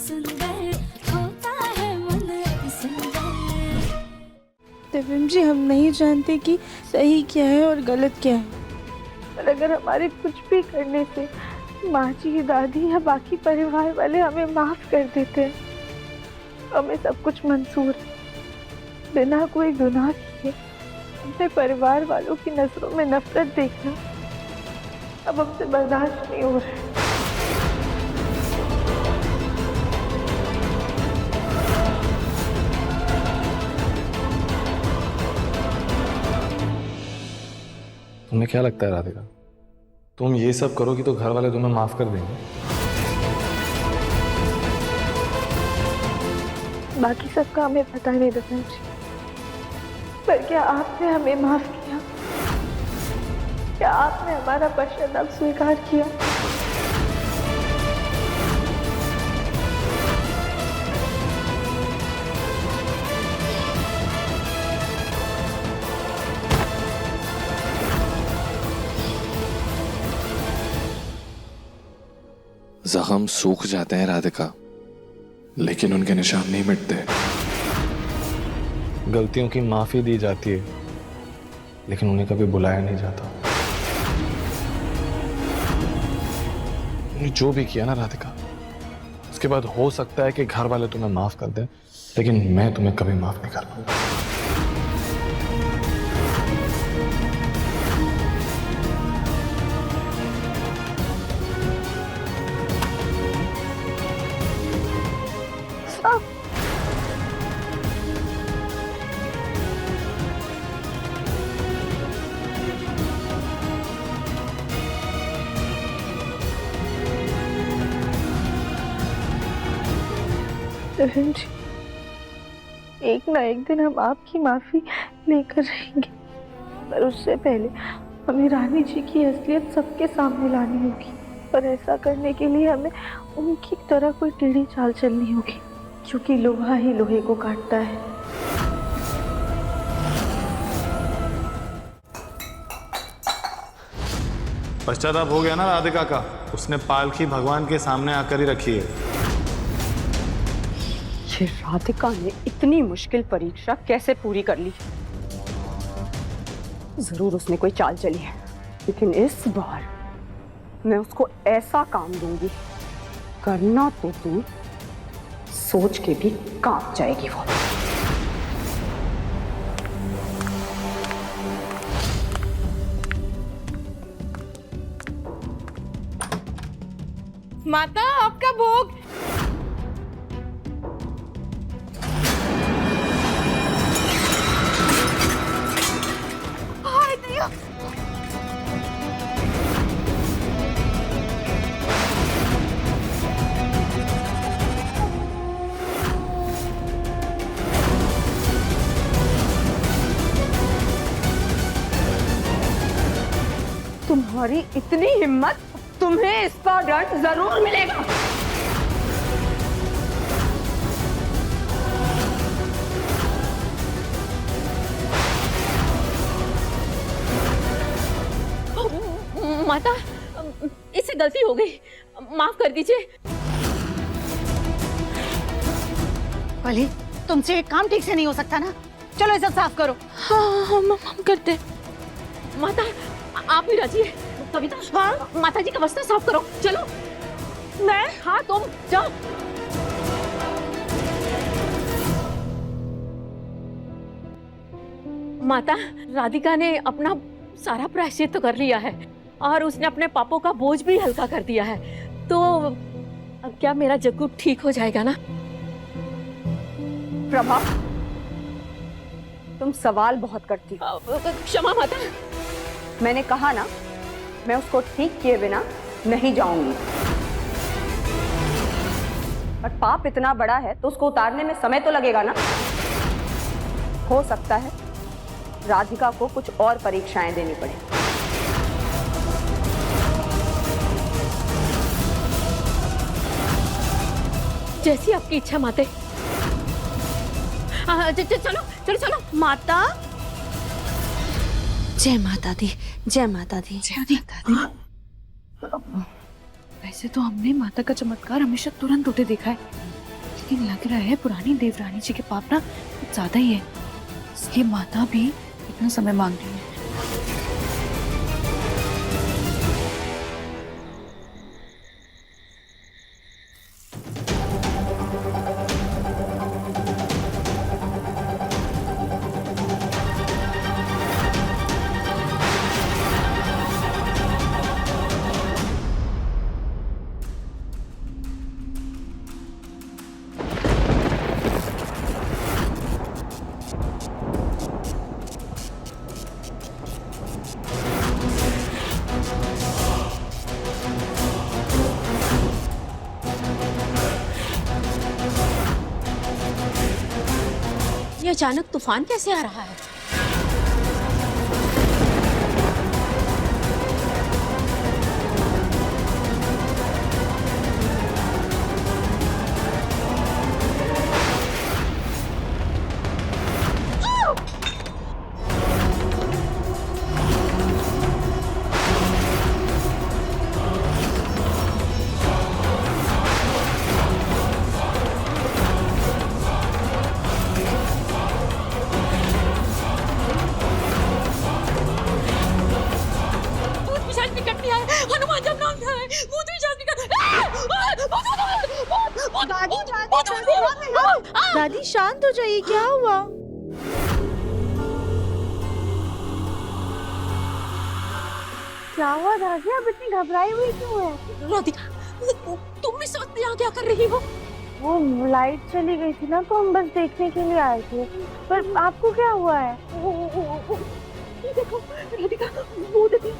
सुंदर होता है मन अति सुंदर। दिव्यम जी, हम नहीं जानते कि सही क्या है और गलत क्या है, पर अगर हमारे कुछ भी करने से माँ जी, दादी या बाकी परिवार वाले हमें माफ कर देते हैं, हमें सब कुछ मंजूर है। बिना कोई गुनाह किए अपने परिवार वालों की नजरों में नफरत देखना अब हमसे बर्दाश्त नहीं हो रहा है। तुम्हें क्या लगता है राधिका, तुम ये सब करोगी तो घर वाले तुम्हें माफ कर देंगे? बाकी सबका हमें पता नहीं दिव्यम जी, पर क्या आपने हमें माफ किया? क्या आपने हमारा पश्चाताप स्वीकार किया? जख्म सूख जाते हैं राधिका, लेकिन उनके निशान नहीं मिटते। गलतियों की माफी दी जाती है, लेकिन उन्हें कभी बुलाया नहीं जाता। उन्हें जो भी किया ना राधिका, उसके बाद हो सकता है कि घर वाले तुम्हें माफ कर दें, लेकिन मैं तुम्हें कभी माफ नहीं कर पाऊंगा। दिव्यम जी, एक ना एक दिन हम आपकी माफी लेकर रहेंगे, पर उससे पहले हमें रानी जी की असलियत सबके सामने लानी होगी। पर ऐसा करने के लिए हमें उनकी तरह कोई टेढ़ी चाल चलनी होगी, क्योंकि लोहा ही लोहे को काटता है। पश्चाताप हो गया ना राधिका का? उसने पालकी भगवान के सामने आकर ही रखी है। ये राधिका ने इतनी मुश्किल परीक्षा कैसे पूरी कर ली? जरूर उसने कोई चाल चली है, लेकिन इस बार मैं उसको ऐसा काम दूंगी, करना तो तू सोच के भी कांप जाएगी वो। माता, आपका भोग। तुम्हारी इतनी हिम्मत, तुम्हें इसका दंड जरूर मिलेगा। माता, इससे गलती हो गई, माफ कर दीजिए। भले तुमसे एक काम ठीक से नहीं हो सकता ना? चलो ये सब साफ करो। हाँ, हम करते। माता, आप भी राजी? कविता, हाँ? माता जी का बस्ता साफ करो, चलो। मैं? हाँ, तुम जाओ। माता, राधिका ने अपना सारा प्रायश्चित तो कर लिया है और उसने अपने पापों का बोझ भी हल्का कर दिया है, तो अब क्या मेरा जग्गू ठीक हो जाएगा ना? प्रभा, तुम सवाल बहुत करती हो। क्षमा माता। मैंने कहा ना, मैं उसको ठीक किए बिना नहीं जाऊंगी। पर पाप इतना बड़ा है तो उसको उतारने में समय तो लगेगा ना। हो सकता है राधिका को कुछ और परीक्षाएं देनी पड़े। जैसी आपकी इच्छा माते। चलो चलो चलो। माता, जय माता दी, जय माता दी, जय माता दी। वैसे तो हमने माता का चमत्कार हमेशा तुरंत होते देखा है, लेकिन लग रहा है पुरानी देवरानी जी के पाप ना कुछ ज्यादा ही है, इसलिए माता भी इतना समय मांग रही है। ये अचानक तूफान कैसे आ रहा है? हनुमान जब नाम था भूत पिशाच दादी शांत हो जाइए, क्या हुआ? क्या हुआ दादी, आप इतनी घबराई हुई क्यों है? राधिका, तुम इस वक्त यहाँ क्या कर रही हो? वो लाइट चली गई थी ना, तो हम बस देखने के लिए आए थे। पर आपको क्या हुआ है? देखो राधिका, वो देखो।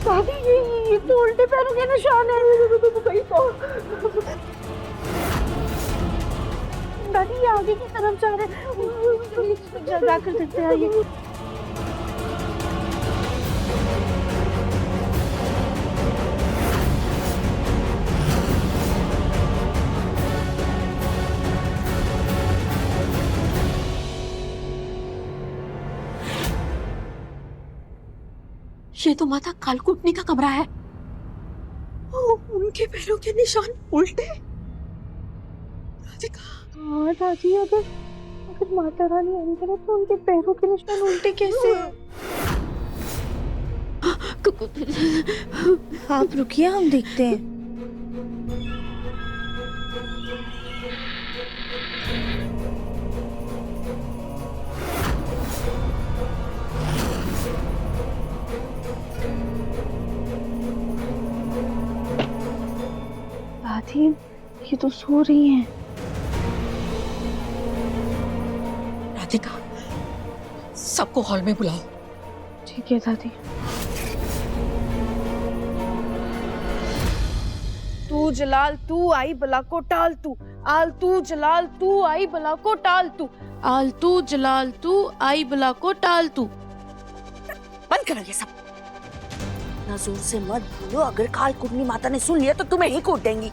दादी ये तो उल्टे पैरों के निशान है। दादी ये आगे की तरफ जा रहे हैं, जाकर देखते हैं ये। ये तो माता कालकूटनी का कमरा है। उनके पैरों के निशान उल्टे। राधिका, हाँ दादी, अगर माता रानी अंदर है तो उनके पैरों के निशान उल्टे कैसे? आप रुकिए, हम देखते हैं। दादी ये तो सो रही हैं। राधिका, सबको हॉल में बुलाओ। ठीक है दादी। तू जलाल तू आई बला को टाल तू, आल तू जलाल तू आई बला को टाल तू, आल तू जलाल तू आई बला को टाल तू। बंद करो ये सब, ना जोर से मत बोलो, अगर कालकूटनी माता ने सुन लिया तो तुम्हें ही कूट देंगी।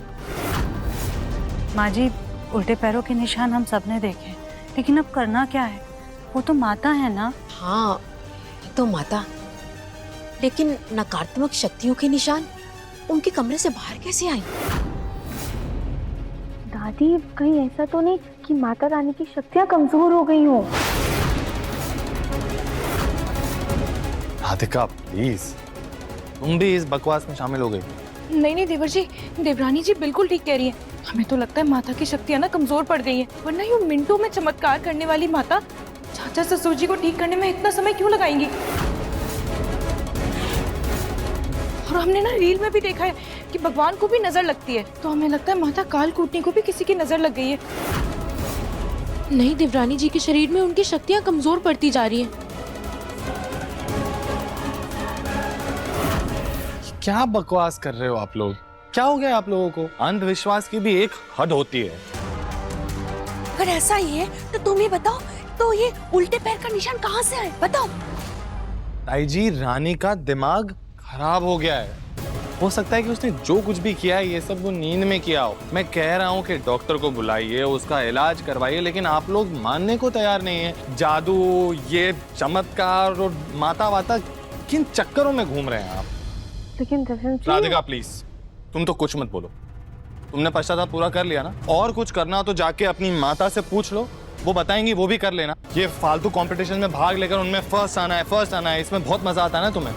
माँ जी, उल्टे पैरों के निशान हम सबने देखे, लेकिन अब करना क्या है? वो तो माता है ना। हाँ, तो माता, लेकिन नकारात्मक शक्तियों के निशान उनके कमरे से बाहर कैसे आई? दादी कहीं ऐसा तो नहीं कि माता रानी की शक्तियाँ कमजोर हो गई हो? राधिका प्लीज, तुम भी इस बकवास में शामिल हो गई। नहीं नहीं देवर जी, देवरानी जी बिल्कुल ठीक कह रही है। हमें तो लगता है माता की शक्तियाँ ना कमजोर पड़ गई हैं, वरना ये मिनटों में चमत्कार करने वाली माता चाचा ससुर जी को ठीक करने में इतना समय क्यों लगाएंगी? और हमने ना रील में भी देखा है कि भगवान को भी नजर लगती है, तो हमें लगता है माता कालकूटनी को भी किसी की नजर लग गई है। नहीं, देवरानी जी के शरीर में उनकी शक्तियाँ कमजोर पड़ती जा रही हैं। क्या बकवास कर रहे हो आप लोग? क्या हो गया आप लोगों को? अंधविश्वास की भी एक हद होती है। अगर ऐसा ही है तो तुम ही बताओ, तो ये उल्टे पैर का निशान कहाँ से आए? बताओ। ताई जी, रानी का दिमाग खराब हो गया है। हो सकता है कि उसने जो कुछ भी किया है ये सब वो नींद में किया हो। मैं कह रहा हूँ कि डॉक्टर को बुलाइए, उसका इलाज करवाइए, लेकिन आप लोग मानने को तैयार नहीं है। जादू, ये चमत्कार और माता वाता, किन चक्करों में घूम रहे हैं आप? लेकिन दिव्यम जी, राधिका प्लीज, तुम तो कुछ मत बोलो। तुमने पश्चाताप पूरा कर लिया ना? और कुछ करना हो तो जाके अपनी माता से पूछ लो, वो बताएंगी, वो भी कर लेना। ये फालतू कंपटीशन में भाग लेकर उनमें फर्स्ट आना है, इसमें बहुत मजा आता है ना तुम्हें।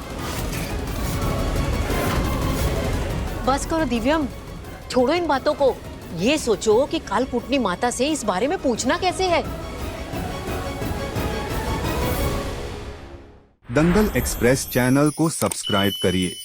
बस करो दिव्यम, छोड़ो इन बातों को। ये सोचो कि कालकूटनी माता से इस बारे में पूछना कैसे है। दंगल एक्सप्रेस चैनल को सब्सक्राइब करिए